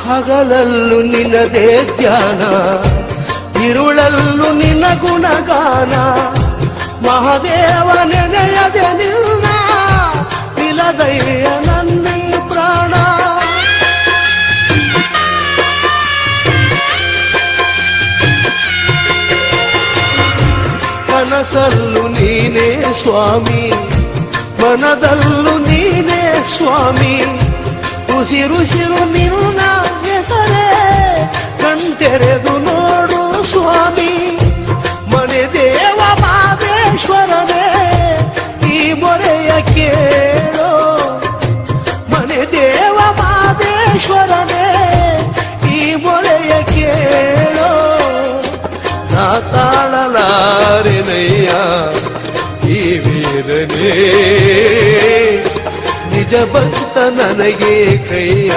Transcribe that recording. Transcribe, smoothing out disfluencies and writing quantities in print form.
ಹಗಲಲ್ಲೂ ನಿನ್ನದೇ ಧ್ಯಾನ, ಇರುಳಲ್ಲೂ ನಿನ್ನ ಗುಣಗಾನ. ಮಹಾದೇವ ನೆನೆಯದೆ ನಿನ್ನ ನಿಲದಯ್ಯ ನನ್ನಿ ಪ್ರಾಣ. ಕನಸಲ್ಲೂ ನೀನೇ ಸ್ವಾಮಿ, ಮನದಲ್ಲೂ ನೀನೇ ಸ್ವಾಮಿ. ಉಸಿರುಸಿರು ನಿನ್ನ ಹೆಸರೇ ಕಣ್ತೆರೆದು ನೋಡು ಸ್ವಾಮಿ. ಮನೆ ದೇವ ಮಾದೇಶ್ವರನೇ ಈ ಮೊರೆಯ ಕೇಳೋ. ಮನೆ ದೇವ ಮಾದೇಶ್ವರನೇ ಈ ಮೊರೆಯ ಕೇಳೋ. ನಾ ತಾಳಲಾರೆನಯ್ಯ ಈ ವೀರನೇ, ನಿಜ ಭಕ್ತ ನನಗೆ ಕೈಯ.